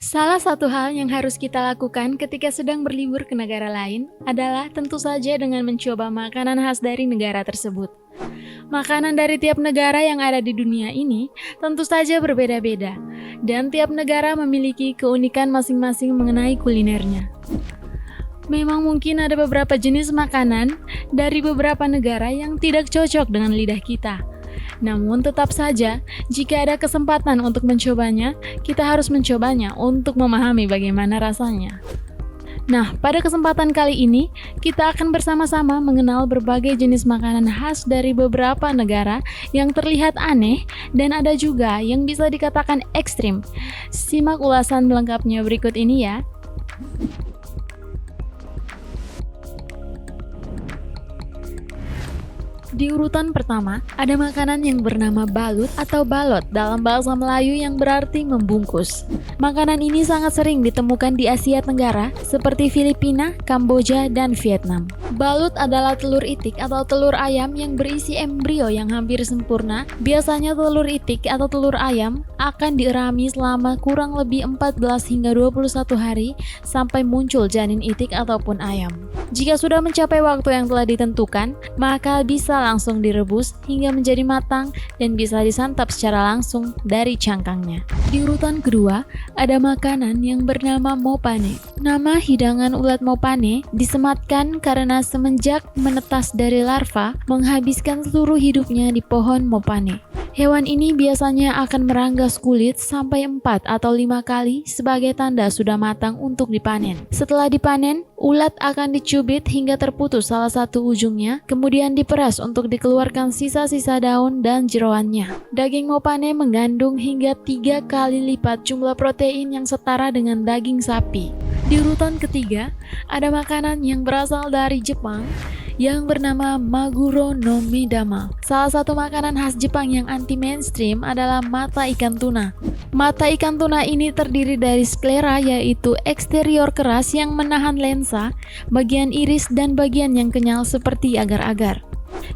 Salah satu hal yang harus kita lakukan ketika sedang berlibur ke negara lain adalah tentu saja dengan mencoba makanan khas dari negara tersebut. Makanan dari tiap negara yang ada di dunia ini tentu saja berbeda-beda, dan tiap negara memiliki keunikan masing-masing mengenai kulinernya. Memang mungkin ada beberapa jenis makanan dari beberapa negara yang tidak cocok dengan lidah kita. Namun tetap saja, jika ada kesempatan untuk mencobanya, kita harus mencobanya untuk memahami bagaimana rasanya. Nah, pada kesempatan kali ini, kita akan bersama-sama mengenal berbagai jenis makanan khas dari beberapa negara yang terlihat aneh dan ada juga yang bisa dikatakan ekstrim. Simak ulasan lengkapnya berikut ini ya. Di urutan pertama, ada makanan yang bernama balut atau balot dalam bahasa Melayu yang berarti membungkus. Makanan ini sangat sering ditemukan di Asia Tenggara seperti Filipina, Kamboja, dan Vietnam. Balut adalah telur itik atau telur ayam yang berisi embrio yang hampir sempurna. Biasanya telur itik atau telur ayam akan dierami selama kurang lebih 14 hingga 21 hari sampai muncul janin itik ataupun ayam. Jika sudah mencapai waktu yang telah ditentukan, maka bisa langsung direbus hingga menjadi matang dan bisa disantap secara langsung dari cangkangnya. Di urutan kedua, ada makanan yang bernama mopane. Nama hidangan ulat mopane disematkan karena semenjak menetas dari larva, menghabiskan seluruh hidupnya di pohon mopane. Hewan ini biasanya akan meranggas kulit sampai 4 atau 5 kali sebagai tanda sudah matang untuk dipanen. Setelah dipanen, ulat akan dicubit hingga terputus salah satu ujungnya, kemudian diperas untuk dikeluarkan sisa-sisa daun dan jeroannya. Daging mopane mengandung hingga 3 kali lipat jumlah protein yang setara dengan daging sapi. Di urutan ketiga, ada makanan yang berasal dari Jepang yang bernama maguro no midama. Salah satu makanan khas Jepang yang anti-mainstream adalah mata ikan tuna. Mata ikan tuna ini terdiri dari sklera, yaitu eksterior keras yang menahan lensa, bagian iris, dan bagian yang kenyal seperti agar-agar.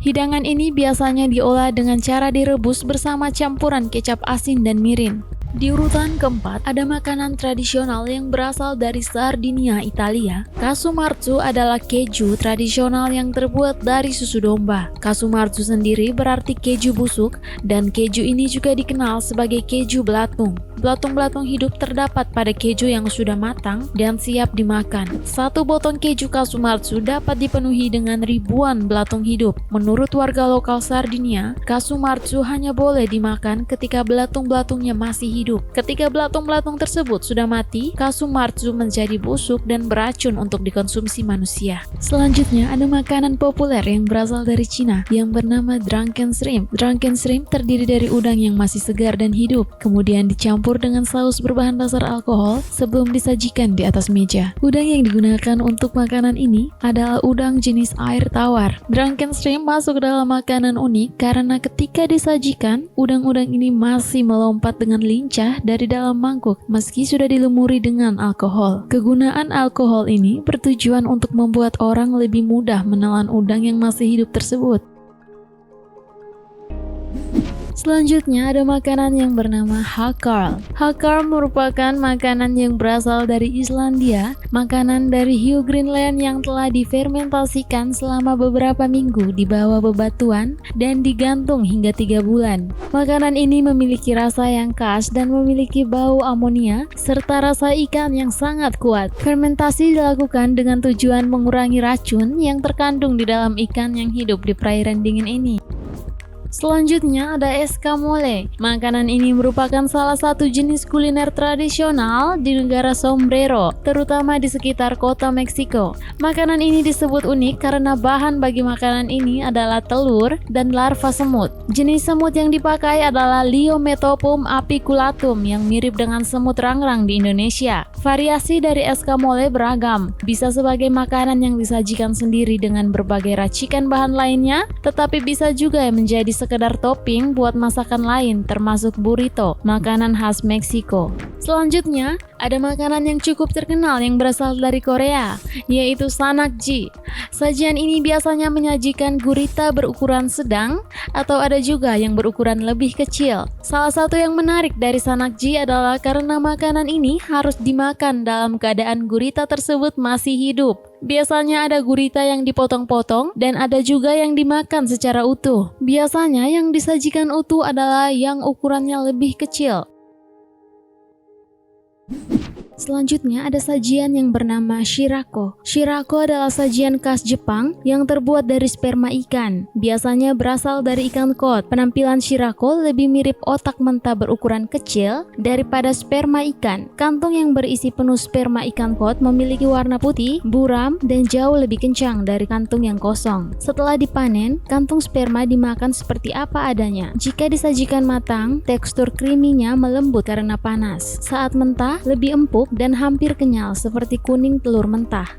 Hidangan ini biasanya diolah dengan cara direbus bersama campuran kecap asin dan mirin. Di urutan keempat, ada makanan tradisional yang berasal dari Sardinia, Italia. Kasumarzu adalah keju tradisional yang terbuat dari susu domba. Kasumarzu sendiri berarti keju busuk, dan keju ini juga dikenal sebagai keju belatung. Belatung-belatung hidup terdapat pada keju yang sudah matang dan siap dimakan. Satu botol keju Kasumarzu dapat dipenuhi dengan ribuan belatung hidup. Menurut warga lokal Sardinia, Kasumarzu hanya boleh dimakan ketika belatung-belatungnya masih hidup. Ketika belatung-belatung tersebut sudah mati, Kasumarzu menjadi busuk dan beracun untuk dikonsumsi manusia. Selanjutnya, ada makanan populer yang berasal dari Cina yang bernama drunken shrimp. Drunken shrimp terdiri dari udang yang masih segar dan hidup, kemudian dicampur dengan saus berbahan dasar alkohol sebelum disajikan di atas meja. Udang yang digunakan untuk makanan ini adalah udang jenis air tawar. Drunken shrimp masuk dalam makanan unik karena ketika disajikan, udang-udang ini masih melompat dengan lincah dari dalam mangkuk meski sudah dilumuri dengan alkohol. Kegunaan alkohol ini bertujuan untuk membuat orang lebih mudah menelan udang yang masih hidup tersebut. Selanjutnya ada makanan yang bernama hakarl. Hakarl merupakan makanan yang berasal dari Islandia, makanan dari hiu Greenland yang telah difermentasikan selama beberapa minggu di bawah bebatuan dan digantung hingga 3 bulan. Makanan ini memiliki rasa yang khas dan memiliki bau amonia serta rasa ikan yang sangat kuat. Fermentasi dilakukan dengan tujuan mengurangi racun yang terkandung di dalam ikan yang hidup di perairan dingin ini. Selanjutnya ada escamole. Makanan ini merupakan salah satu jenis kuliner tradisional di negara Sombrero, terutama di sekitar kota Meksiko. Makanan ini disebut unik karena bahan bagi makanan ini adalah telur dan larva semut. Jenis semut yang dipakai adalah Liometopum apiculatum yang mirip dengan semut rangrang di Indonesia. Variasi dari escamole beragam, bisa sebagai makanan yang disajikan sendiri dengan berbagai racikan bahan lainnya, tetapi bisa juga menjadi sekedar topping buat masakan lain termasuk burrito, makanan khas Meksiko. Selanjutnya, ada makanan yang cukup terkenal yang berasal dari Korea, yaitu sanakji. Sajian ini biasanya menyajikan gurita berukuran sedang atau ada juga yang berukuran lebih kecil. Salah satu yang menarik dari sanakji adalah karena makanan ini harus dimakan dalam keadaan gurita tersebut masih hidup. Biasanya ada gurita yang dipotong-potong dan ada juga yang dimakan secara utuh. Biasanya yang disajikan utuh adalah yang ukurannya lebih kecil. Selanjutnya ada sajian yang bernama shirako. Shirako adalah sajian khas Jepang yang terbuat dari sperma ikan. Biasanya berasal dari ikan kod. Penampilan shirako lebih mirip otak mentah berukuran kecil daripada sperma ikan. Kantung yang berisi penuh sperma ikan kod memiliki warna putih, buram, dan jauh lebih kencang dari kantung yang kosong. Setelah dipanen, kantung sperma dimakan seperti apa adanya. Jika disajikan matang, tekstur kriminya melembut karena panas. Saat mentah, lebih empuk dan hampir kenyal seperti kuning telur mentah.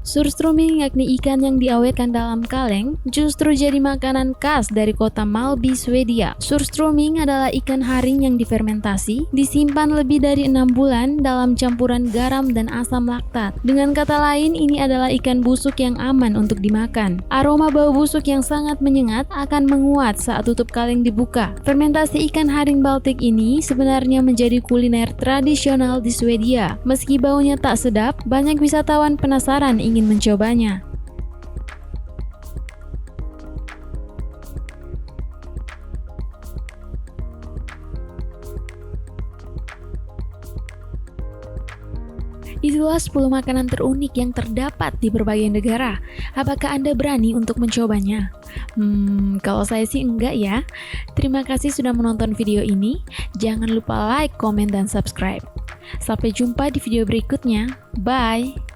Surströmming yakni ikan yang diawetkan dalam kaleng justru jadi makanan khas dari kota Malby, Swedia. Surströmming adalah ikan haring yang difermentasi, disimpan lebih dari 6 bulan dalam campuran garam dan asam laktat. Dengan kata lain, ini adalah ikan busuk yang aman untuk dimakan. Aroma bau busuk yang sangat menyengat akan menguat saat tutup kaleng dibuka. Fermentasi ikan haring Baltik ini sebenarnya menjadi kuliner tradisional di Swedia. Meski baunya tak sedap, banyak wisatawan penasaran ingin mencobanya. Itulah 10 makanan terunik yang terdapat di berbagai negara. Apakah Anda berani untuk mencobanya? Kalau saya sih enggak ya. Terima kasih sudah menonton video ini. Jangan lupa like, komen, dan subscribe. Sampai jumpa di video berikutnya. Bye!